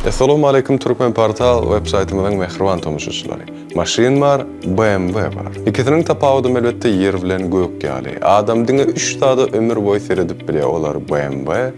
Assalamu alaikum Türkmen Portal websaytymyzyň mehriban tomuşçylary. Maşyn bar, BMW bar. İkisiniň tapawudy elbetde yer bilen gök ýaly. Adam diňe 3 taýda ömür boýy seredip bilýär, olar BMW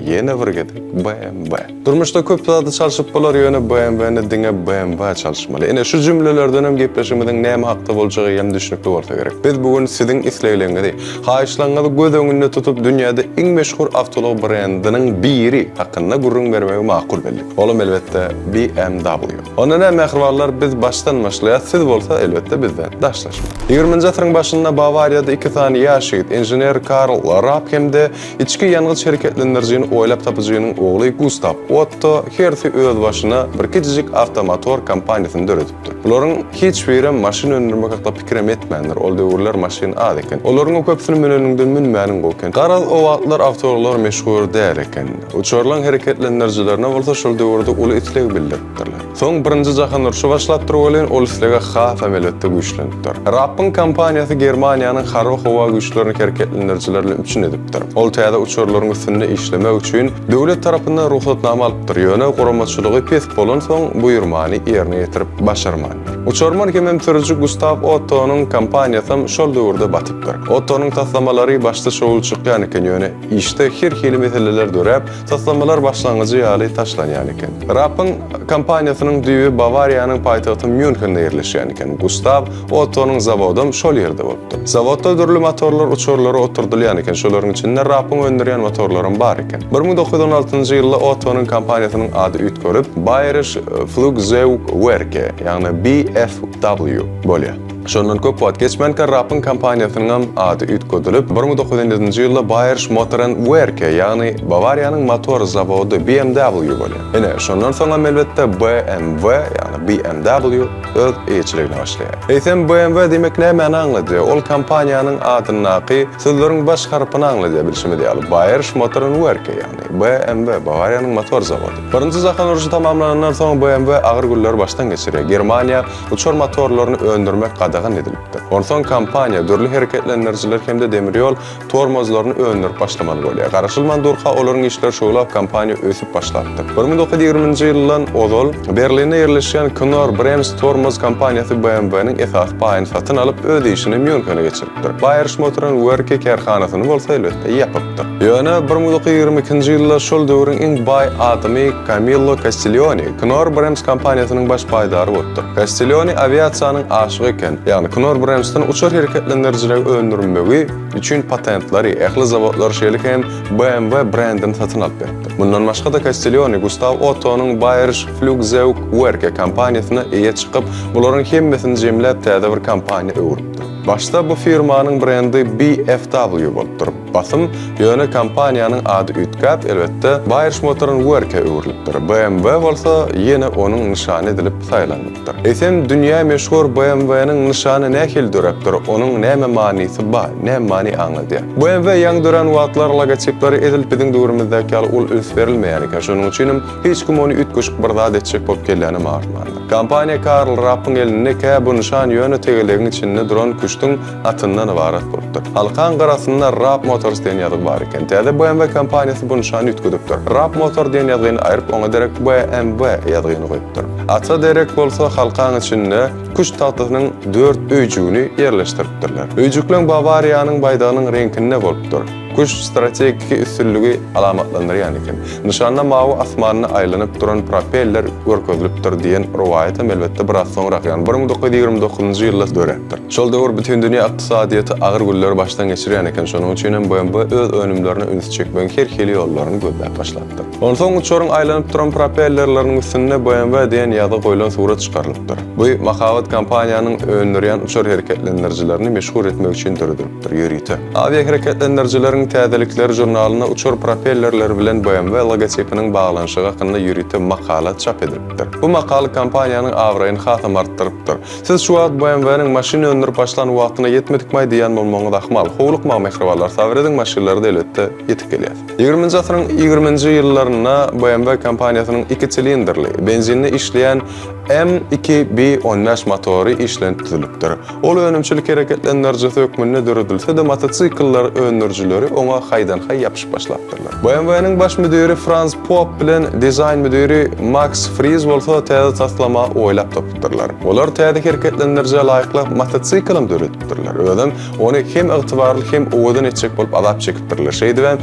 ýene bir gedek BMW. Durmuşda köp taýda çalyşyp bolar, ýöne BMW-ni diňe BMW çalyşmaly. Ene şu jümlelerden hem gepleşigimiziň näme hakda boljagy hem düşünükli bolsa gerek. Biz bugun siziň isleýäňizi, haýyşlaňyzy göz öňünde tutup dünýäde iň meşhur awtolog brendiniň biri hakynda gurrun bermegi makul belli. Olam elbetde BMW. Ondan hem mehribarlar biz baştan başlaýar, siz bolsa elbetde bizden daşlaşma. 20-nji asyryň başynda Bavariýada 2 tane ýaşyt injener Karl Rapp hemde içki ýangys şirketlendirjini oýlap tapyjynyň ogly Gustav Otto Hertz öz başyna bir kiçik avtomotor kompaniýasyny döretipdir. Olaryň hiç biri maşyn öndürmek hakda pikir etmändir. Ol döwürler maşyn ad eken. Olaryň köpsini menünden minmäniň goken. Garal o wagtlar avtomobillar meşhur däl eken. Uçurlan hareketlendirjilerine bolsa şol döwürde uly itleg bildiripdirler. Soň birinji jahan uruşy başlap durýan ol islege haf ameliyatda güýçlenipdir. Rappyň kompaniýasy Germaniýanyň harby howa güýçlerini hareketlendirjilerle üçin edipdir. Ol taýda uçurlaryň üstünde işlemek üçin döwlet tarapyndan ruhsatnama alypdyr. Ýöne guramaçylygy pes bolan soň buýurmany ýerine ýetirip başarman. Uçurman kemem türücü Gustav Otto'nun kompaniýasy şol döwürde batypdyr. Otto'nun taslamalary başda şol çykýan eken, ýöne işte her hili meseleler dörep, taslamalar başlangyjy ýaly taşlanýan eken. Rappyň kompaniýasynyň düýbi Bavariýanyň paýtagty Münchende ýerleşýän eken. Gustav Otto'nun zawodum şol ýerde bolupdyr. Zawodda dürli motorlar uçurlary oturdylýan eken, şolaryň içinde Rappyň öndürýän motorlaryň bar eken. 1916-njy ýylda Otto'nun kompaniýasynyň ady üýtgörüp Bayerische Flugzeugwerke, ýagny BFW bolýar. Şondan köp wagt geçmänkä Rappyň kompaniýasynyň ady üýtgödülip 1907-nji ýylda Bayerische Motorenwerke, ýagny Bavariýanyň motor zawody BMW bolýar. Ene şondan soň elbetde BMW, ýagny BMW öz eýçiligine başlaýar. Eýsem BMW demek näme aňlady? Ol kompaniýanyň adyny naky, sözleriň baş harpyny aňlady bilşimi diýýär. Bayerische Motorenwerke, ýagny BMW, Bavariýanyň motor zawody. Birinji jahan uruşy tamamlanandan soň BMW agyr günler başdan geçirýär. Germaniýa uçur motorlaryny öndürmek qadağan edilipdir. Ondan kompaniýa dörli hareketlendirjiler hemde demiryol tormozlaryny öndürüp başlamaly bolýar. Garaşylman durka olaryň işleri şoğulap kompaniýa ösüp başlapdyr. 1920-nji ýyldan ozal Berlinde ýerleşýän Knorr-Bremse tormoz kompaniýasy BMW-niň esas paýyny satyn alyp öz işini Münchene geçiripdir. Bayerische Motorenwerke karhanasyny bolsa elbetde ýapypdyr. Ýöne 1922-nji ýylda şol döwrüň iň baý adamy Camillo Castiglioni Knorr-Bremse kompaniýasynyň baş paýdary bolupdyr. Castiglioni aviasiýanyň aşygy eken. Yani Knorr-Bremse'den uçur hareketlendiricileri öndürülmegi üçün patentleri, ehli zavodlar şeýle hem BMW brendini satın alıp berdi. Bundan başga da Castiglioni Gustav Otto'nun Bayerische Flugzeugwerke kompaniýasyna eýe çykyp, bularyň hemmesini jemläp täze bir kompaniýa öwrüpdi. Başta bu firmanyň brendi BFW bolupdyr. Basym ýöne kompaniýanyň ady üýtgäp elbetde Bayerische Motorenwerke öwrülipdir. BMW bolsa ýene onuň nyşany edilip saýlandypdyr. Eýsem dünýä meşhur BMW'niň nyşany nähil dörepdir? Onuň näme manysy bar, näme many aňlady? BMW ýaňy dören wagtlar logotipleri edilip biziň döwrümizde ul üns berilmeýän eken. Şonuň üçin hiç kim ony üýtgüşik bir zat etjek bolup gelýäni maýarlandy. Kompaniýa Karl Rappyň elinde bu nyşan ýöne tegeligiň içinde duran kuşdyň atyndan ibaret bolupdyr. Halkan garasynda Rapp Motors diýen ýazyk bar eken. Täze BMW kompaniýasy bu nyşany üýtgüdipdir. Rapp Motor diýen ýazyny aýryp oňa direkt BMW ýazyny goýupdyr. Atsa direkt bolsa halkan içinde kuş tahtasynyň 4 öýjügini ýerleşdiripdirler. Öýjükleň Bavariýanyň baýdagynyň reňkinde bolupdyr. Kuş strategik üstünlügi alamatlandyrýan eken. Nyşanda mawy asmanyna aýlanyp duran propeller görkezilipdir diýen rowaýat elbetde biraz soňra ýany 1929-njy ýylda döretdir. Şol döwür bütün dünýä ykdysadyýaty agyr günler başdan geçirýän eken. Şonuň üçin BMW öz önümlerini üns çekmek her hili ýollaryny gözläp başlatdy. Ondan soň uçuryň aýlanyp duran propellerleriň üstünde BMW diýen ýazy goýulan surat çykarylypdyr. Bu Makawat kompaniýanyň öndürýän uçur hareketlendirjilerini meşhur etmek üçin döredilipdir. Ýörüýte. Aviya hareketlendirjilerin Täzelikler jurnalyna uçur propellerler bilen BMW logotipiniň baglanyşygy hakynda ýürüýte makala çap edilipdir. Bu makala kompaniýanyň awraýyny hasam artdyrypdyr. Siz şu wagt BMW-niň maşyny öndürüp başlan wagtyna ýetmedikmi diýen bolmagyňyz ahmal. Howlukma mehribarlar sabrediň maşynlary da elbetde ýetip gelýär. 20-nji asyryň 20-nji ýyllaryna BMW kompaniýasynyň 2 silinderli, benzinli işleýän M2B15 motory işlendirilipdir. Ol önümçilik hareketlendirjisi hökmünde döredilse de motosikleller öndürjileri ona haydan-hay yapışıp başlapdyrlar. BMW-ning baş müdiri Franz Popp bilen dizayn müdiri Max Friz bolsa täze taslama oýlap tapdylar. Olar täze hereketlendirje laýykly mototsiklym döretdirler. Özüm onu hem ygtybarly hem owadan etjek bolup alap çekipdirler. Şeýdibem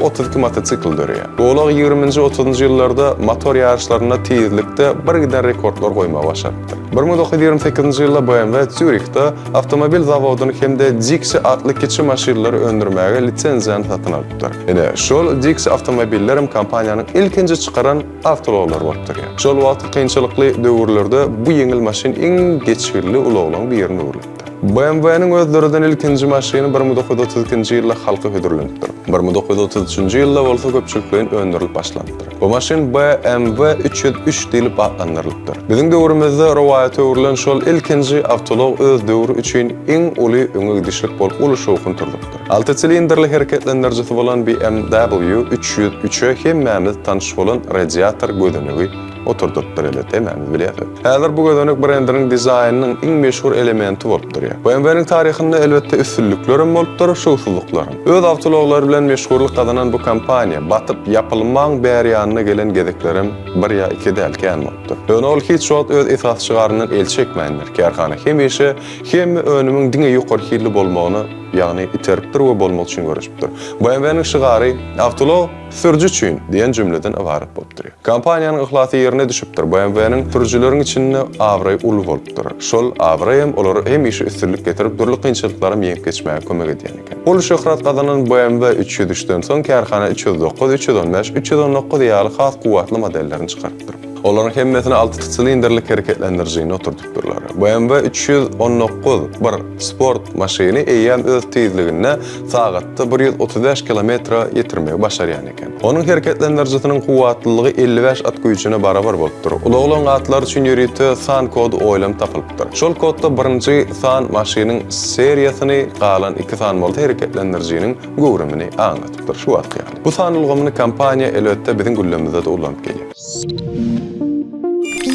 32 mototsikl dörýär. Olar 20-30-njy ýyllarda motor ýarışlaryna tezlikde bir giden rekordlar goýmagy başardylar. 1928-njy ýylda BMW Zürichde avtomobil zawodyny hemde Dixi adly kiçi maşynlary öndürmäge lisenziýany satyn aldylar. Ene şol Dixi avtomobillerim kompaniýanyň ilkinji çykaran awtologlar bolupdyr. Şol wagt kynçylykly döwürlerde bu ýeňil maşyn iň geçirli ulaglaryň birini uğurlapdy. BMW-ning özlerinden ilkinji maşyny 1932-nji ýylda halka hödürlenipdir. 1933-nji ýylda bolsa köpçülik bilen öndürilip başlandyr. Bu maşyn BMW 303 diýilip adlandyrylypdyr. Biziň döwrümizde rowaýat öwrülen şol ilkinji awtolog öz döwrü üçin iň uly öňe gidişlik bolup uly şowkun turdypdyr. 6 silinderli hereketlendirjisi bolan BMW 303-e hemmemiz tanış bolan radiator gödenegi oturduklar ele temamiz bilýär. Häzir bu gödenek brendiniň dizaynynyň iň meşhur elementi bolupdyr. BMW-niň taryhynda elbetde üstünliklerim bolupdyr, şowsuzlyklaryň. Öz awtologlary bilen meşhurlyk kazanan bu kompaniýa batyp ýapylmaň bärýanyna gelen gezeklerim 1 ýa 2 däl gelmekdir. Ol hiç wagt öz esasçylarynyň el çekmändir. Kärhana hemişe hem önümiň diňe ýokary hilli bolmagyny ýagny iteripdir we bolmak üçin görüşipdir. BMW-niň şygary awtolog sürücü üçin diýen jümleden ibaret bolupdyr. Kompaniýanyň ihlasy ýerine düşipdir. BMW-niň sürüjüleriň içinde awray uly bolupdyr. Şol awraym olary hemişe üstünlik getirip durly kynçylyklary ýeňip geçmäge kömek edýän eken. Ol şöhret kazanan BMW 303-den soň kärhana 309, 315, 319 ýaly has kuwatly modellerini çykartdyr. Olaryň hemmesini 6 silinderlik hereketlendirjini oturdukdurlar. BMW 319 bir sport maşyny eýän öz tezligine sagatda 135 km ýetirmegi başarýan eken. Onuň hereketlendirjisiniň kuwatlylygy 55 at güýçüne barabar bolupdyr. Ulaglan atlar üçin ýörite san kodu oýlam tapylypdyr. Şol kodda birinji san maşynyň seriýasyny galan 2 san bolup hereketlendirjiniň gowrumyny aňlatypdyr. Şu wagt ýaly. Bu sanylgyny kompaniýa elbetde biziň güllemizde de ulanıp gelýär.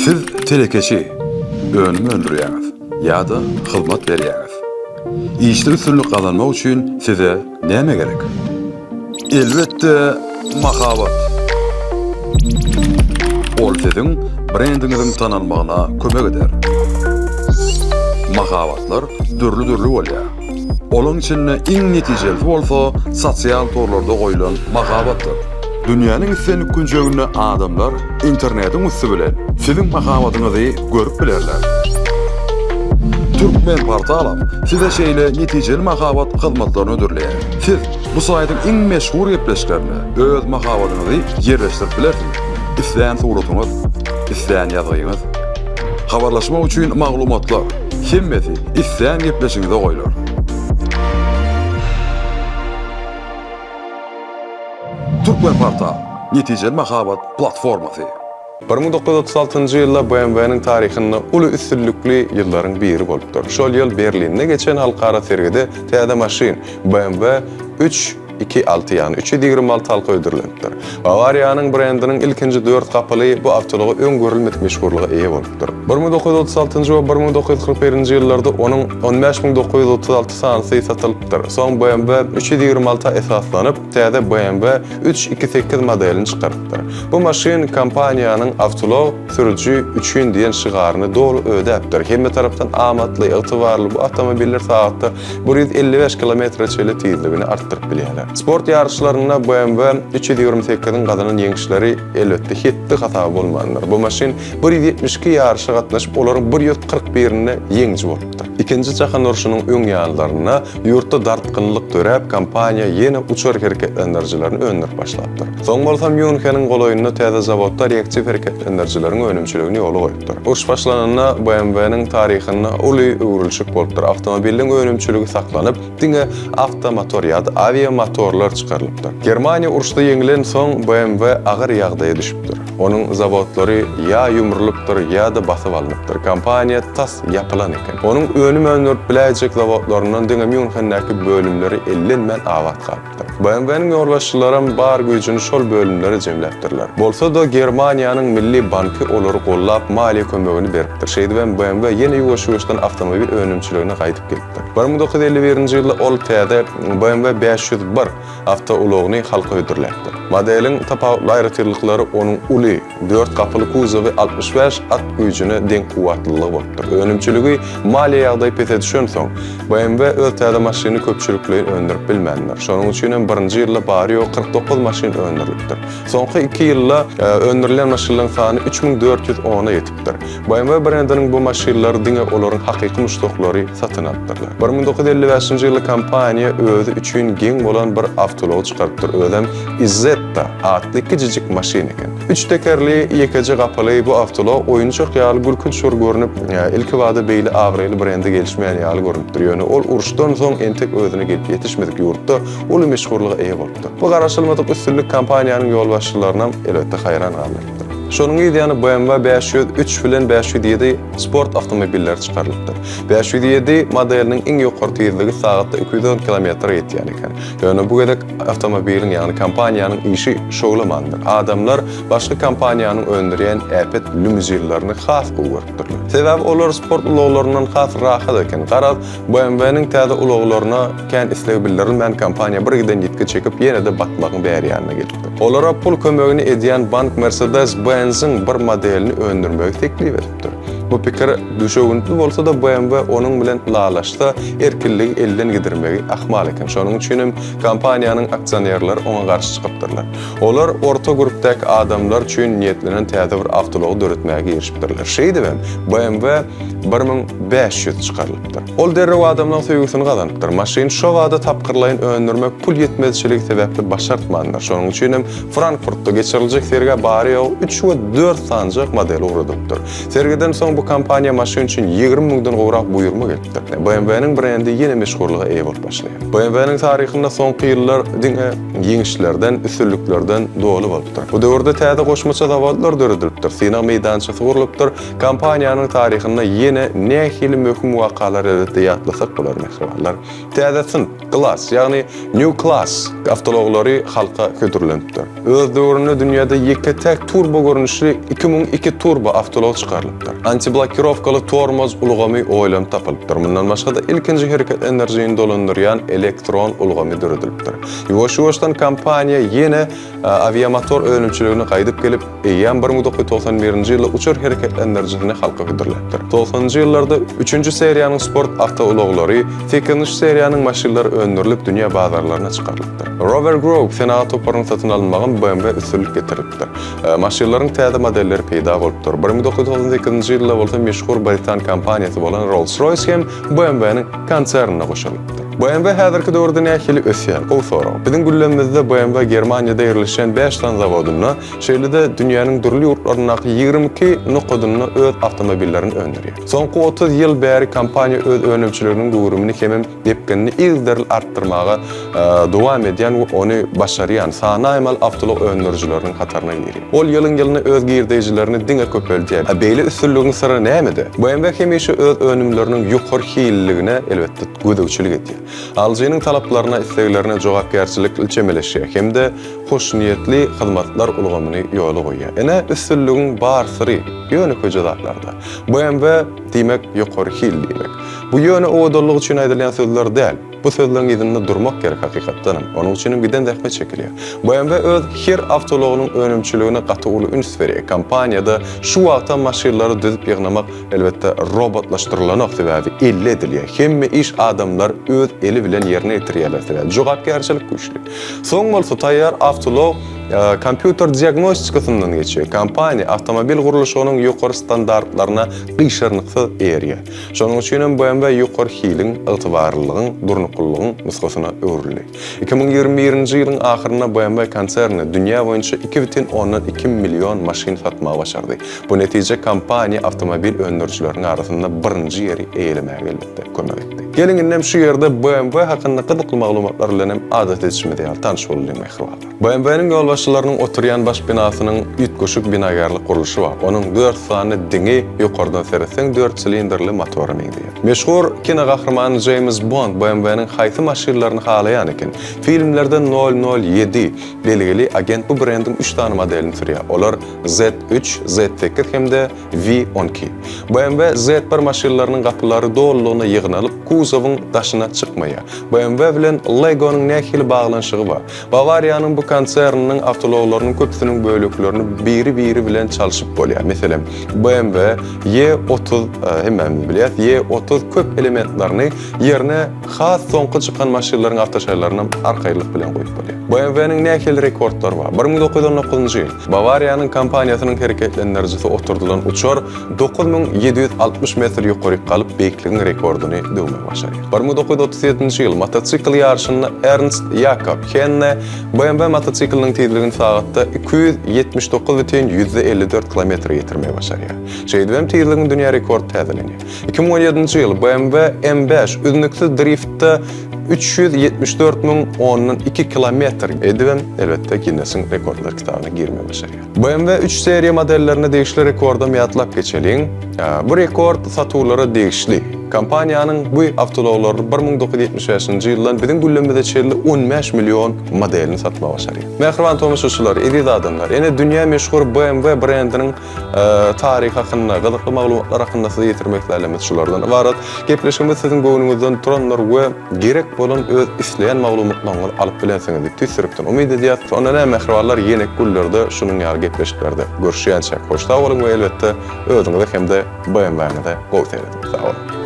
Siz telekeşi, önümü öldürýäňiz, ýa-da hyzmat berýäňiz. İşte üstünlük kazanmak üçin size näme gerek? Elbette mahabat. Ol siziň brendiňiziň tanalmagyna kömek eder. Mahabatlar dürli bolýar. Olaň içinde iň netijeli bolsa sosial torlarda goýulan mahabatlar. Dünýäniň islenip günjeginde adamlar internetiň üstü bilen siziň mahabatyňyzy görüp bilerler. Türkmen portalam size şeýle netijeli mahabat hyzmatlaryny ödürleýär. Siz bu saýtyň iň meşhur ýepleşlerini öz mahabatyňyzy ýerleşdirip bilersiz. İsleýän suratyňyz, isleýän ýazyňyz, habarlaşmak üçin maglumatlar hemmesi isleýän ýepleşiňizde goýular. Türkmen portal netijeli mahabat platformasy. 1936-njy ýylda BMW-niň taryhynda uly üstünlikli ýyllaryň biri bolupdyr. Şol ýyl Berlinde geçen halkara sergide täze maşyn BMW 326 ýani 326 halka öldürilipdir. Bavariýanyň brendiniň ilkinji 4 kapyly bu awtology öň görülmek meşhurlyga eýe bolupdyr. 1936-njy we 1941-nji ýyllarda onuň 15936 sanysy satylypdyr. Soň BMW 326 esaslanyp täze BMW 328 modelini çykartdyr. Bu maşyn kompaniýanyň awtolog sürüjü üçin diýen şygaryny dolu ödäpdir. Hemme tarapdan amatly, ýatybarly bu awtomobiller saatda 155 km/h tezligini artdyryp bilýärler. Sport ýarışlaryna BMW 328-iň gazanan ýeňişleri elbetde hetdi hata bolmandyr. Bu maşyn 172 ýarışa gatnaşyp olaryň 141-ni ýeňji bolupdyr. Ikinji jahan uruşynyň öň ýallaryna ýurtda dartgynlyk töräp kompaniýa ýene uçar hereketlendirjilerini öndürip başlapdyr. Soň bolsa Müncheniň golaýynyna täze zawodda reaktiv hereketlendirjileriň önümçiligini ýola goýupdyr. Uruş başlananda BMW-niň taryhynda uly öwrülşik bolupdyr. Awtomobiliň önümçiligi saklanyp, diňe awtomotor ýa-da aviamotorlar çykarylypdyr. Germaniýa uruşda ýeňilen soň BMW agyr ýagdaýa düşüpdir. Onuň zawodlary ýa ýumrulypdyr ýa-da basyp alınıpdyr. Kompaniýa tas ýapylan eken. Onuň önüm öndürip biläjek zawodlaryndan diňe Münchennäki bölümleri 50 men awat galypdyr. BMW'nin ýolbaşçylary bar güýjüni şol bölümlere jemläpdirler. Bolsa da Germaniýanyň Milli Banky olary gollap maliýe kömegini beripdir. Şeýdi BMW ýene ýuwaş-ýuwaşdan awtomobil önümçiligine gaýdyp gelipdir. 1951-nji ýylda ol täze BMW 501 awtoulogyny halka ödürläpdir. Modelin tapawutly aýratyrlyklary onuň uly 4 kapyly kuzowy 65 at güýjüne deň kuwatlylygy bolupdyr. Önümçiligi maliýe ýagdaý pete düşen soň BMW öz täze maşyny köpçülikleýin öndürip bilmänler. Şonuň üçin 1-nji ýylda bary 49 maşyn öndürilipdir. Soňky 2 ýylda öndürilen maşynlaryň sany 3410-a ýetipdir. BMW brendiniň bu maşynlary diňe olaryň hakyky muşdoklary satyn aldylar. 1955-nji ýylda kompaniýa özü üçin geň bolan bir awtolog çykardypdyr. Özem Izzetta adly kiçijik maşyn eken. 3 tekerli, ýekeci gapaly bu awtolog oýunçak ýaly gülkün şur görünüp ilki wada beýle awraýly brendi gelişmeýän ýaly görünüpdir. Ýöne ol uruşdan soň entek özüne gelip ýetişmedik ýurtda uly meşhurlyga eýe bolupdyr. Bu garaşylmadyk üstünlük kompaniýanyň ýolbaşçylaryna elbetde haýran galypdyr. Şonuň ýa-da BMW 503 bilen 507 sport awtomobilleri çykarylypdyr. 507 modeliniň iň ýokary tezligi sagatda 210 km ýetýän eken. Ýöne bu gedek awtomobiliň ýani kompaniýanyň işi şoglamandyr. Adamlar başga kompaniýanyň öndürýän äpet limuzinlaryny has gowurupdyrlar. Sebäbi olar sport uloglaryndan has rahat eken. Garaz BMW-niň täze uloglaryna kän isleg bildirilmän kompaniýa bir giden ýetki çekip ýene-de batmagyň bäriýanyna gelipdir. Olara pul kömegini edýän bank Mercedes-Benz'in bir modelini öndürmegi teklif edipdir. Bu pikir düşögüntü bolsa da BMW onun bilen lalaşda erkinligi elden gidirmegi ahmal eken. Şonuň üçin kompaniýanyň aksionerleri ona garşy çykypdyrlar. Olar orta grupdaky adamlar üçin niýetlenen täze bir awtolog döretmäge erişipdirler. Şeýdi BMW 1500 çykarylypdyr. Ol derrew adamlaryň söýgüsini gazanypdyr. Maşyn şo wada tapkyrlaýyn öndürmek pul ýetmezçiligi sebäpli başartmandyr. Şonuň üçin Frankfurtda geçiriljek serge bary 3 we 4 sanjak model uradypdyr. Sergeden soň bu kompaniýa maşyn üçin 20 000dan gowrak buýurma gelipdir. BMW-niň brendi ýene meşhurlyga eýe bolup başlaýar. BMW-niň taryhynda soňky ýyllar diňe ýeňişlerden, üstünliklerden dolu bolupdyr. Bu döwürde täze goşmaça zawodlar döredilipdir. Sina meýdançysy gurulypdyr. Kompaniýanyň taryhynda ýene nähili möhüm wakalar edip ýatlasak bolar mehribanlar. Täze syn, class, ýagny new class awtologlary halka kötürilenipdir. Öz döwründe dünýäde ýeke-tek turbo görnüşli 2002 turbo awtolog çykarylypdyr. Antiblokirovkaly tormoz ulgamy oýlam tapylypdyr. Mundan başga da ilkinji hereket enerjiýini dolandyrýan elektron ulgamy döredilipdir. Ýuwaş-ýuwaşdan kompaniýa ýene aviamotor önümçiligini gaýdyp gelip, ýan 1991-nji ýylda uçur hereket enerjisini halka kötürilenipdir. 90-njy ýyllarda 3-nji seriýanyň sport awtouloglary, 8-nji seriýanyň maşynlary öndürilip dünýä bazarlaryna çykarylypdyr. Rover Group senaat toparyny satyn almagan BMW üstünlük getiripdir. Maşynlaryň täze modelleri peýda bolupdyr. 1998-nji ýylda bolsa meşhur Britan kompaniýasy bolan Rolls-Royce hem BMW-niň konsernine goşulypdyr. BMW häzirki döwürde nähili ösýär. O soraw. Biziň güllemizde BMW Germaniýada ýerleşen 5 tan zawodyna, şeýle-de dünýäniň durly ýurtlarynaky 22 nokodyna öz awtomobillerini öndürýär. Soňky 30 ýyl bäri kompaniýa öz önümçiliginiň gowrumyny hemem depkenini izderli artdyrmaga dowam edýän we ony başarýan sanaýmal awtolog öndürjileriniň hataryna girýär. Ol ýylyň-ýylyna öz girdejilerini diňe köpeldýär. Beýle üstünligiň syry nämede? BMW hemişe öz önümleriniň ýokary hiyliligine elbetde gödäwçilik edýär. Alyjynyň talaplaryna, isleglerine jogapkärçilik ilçemeleşýär hem-de hoş niýetli hyzmatlar ulgamyny ýola goýýar. Ene üstünligiň bar syry ýöne köjatlarda. BMW diýmek ýokary hiyl diýmek. Bu ýöne owdallyk üçin aýdylýan sözler däl. Bu sözleriň ýerinde durmak gerek hakykatdan. Onuň üçin giden dähme çekilýär. BMW öz her awtologynyň önümçiligine gaty uly üns berýär. Kompaniýada şu wagtda maşynlary düzüp ýygnamak elbetde robotlaşdyrylanak sebäbi elle edilýär. Hemme iş adamlar öz eli bilen ýerine ýetirýärler. Jogapkärçilik güýçli. Soň bolsa taýýar awtolog kompýuter diagnostikasynyň geçýär. Kompaniýa awtomobil gurulşynyň ýokary standartlaryna gyşarnyksy erýär. Şonuň üçin BMW ýokary hiyliň, ygtybarlygyň, durnukullygyň nusgasyna öwrüldi. 2021-nji ýylyň ahyryna BMW konserni dünýä boýunça 2,2 million maşyn satmagy başardy. Bu netije kompaniýa awtomobil öndürjileriniň arasynda birinji ýeri eýlemäge geldi, kömek etdi. Gelin innem şu ýerde BMW hakynda gyzykly maglumatlar bilen adat etişmede ýaly tanyş bolalım mehribanlar. BMW-niň başçylarynyň oturýan baş binasynyň ýetgeşik binagarlyk gurulşy bar. Onuň 4 sany diňi ýokardan sersen 4 silindrli motory meňdir. Meşhur kino gahrmany James Bond BMW-niň haýsy maşynlaryny halaýan eken, filmlerde 007 belgili agent bu brendin 3 tane modelini sürýär. Olar Z3, Z8 hemde V12. BMW Z1 maşynlarynyň gapylary dolulugyna ýygnalyp, kuzowyň daşyna çykmaýar. BMW bilen Lego-nyň nähili baglanşygy bar. Bavariýanyň bu konserniniň awtologlarynyň köpsiniň bölüklerini biri bilen çalyşyp bolýar. Meselem, BMW Y30 hemmäň bilýär, Y30 köp elementlerini ýerine has soňky çykan maşynlaryň awtoşaýlaryna arkaýlyk bilen goýup bolýar. BMW'niň nähili rekordlary bar. 1919-njy ýyl Bavariýanyň kampaniýasynyň hereketlendirjisi oturdulan uçar 9760 metr ýokary galyp beýikligiň rekorduny döwme başarýar. 1937-nji ýyl mototsikl ýarşyny Ernst Jakob Henne BMW mototsikliniň tezligini sagatda 279,154 km ýetirmeye başarýar. Şeýdibem tezligiň dünýä rekord täzelenýär. 2017-nji ýyl BMW M5 üznüksiz driftde 374.010 kilometr edibem, elbette Guinness'in rekordlar kitabına girmeye başarýar. BMW 3 seriya modellerine değişli rekorda miyatlap geçeliň. Bu rekord satulary değişli. Kampaniýanyň bu awtologlar 1975-nji ýyldan biziň gündemde çerli 15 milyon modelini satma başarýar. Mehriban tomuşçular, ediz adamlar, ene dünýä meşhur BMW brendiniň taryhy hakynda, gyzykly maglumatlar hakynda size ýetirmekle şulardan ibarat. Gepleşigimiz siziň göwnüňizden turanlar we gerek bolan öz isleýän maglumatlaryny alyp bilensiňiz diýip tüsüripdim. Umyt edýär, onlara mehribanlar ýene güllerde şunuň ýaly gepleşiklerde görüşýänçä hoşta bolun we elbetde özüňize hem de BMW-ni de gowy seyredin. Sag olun.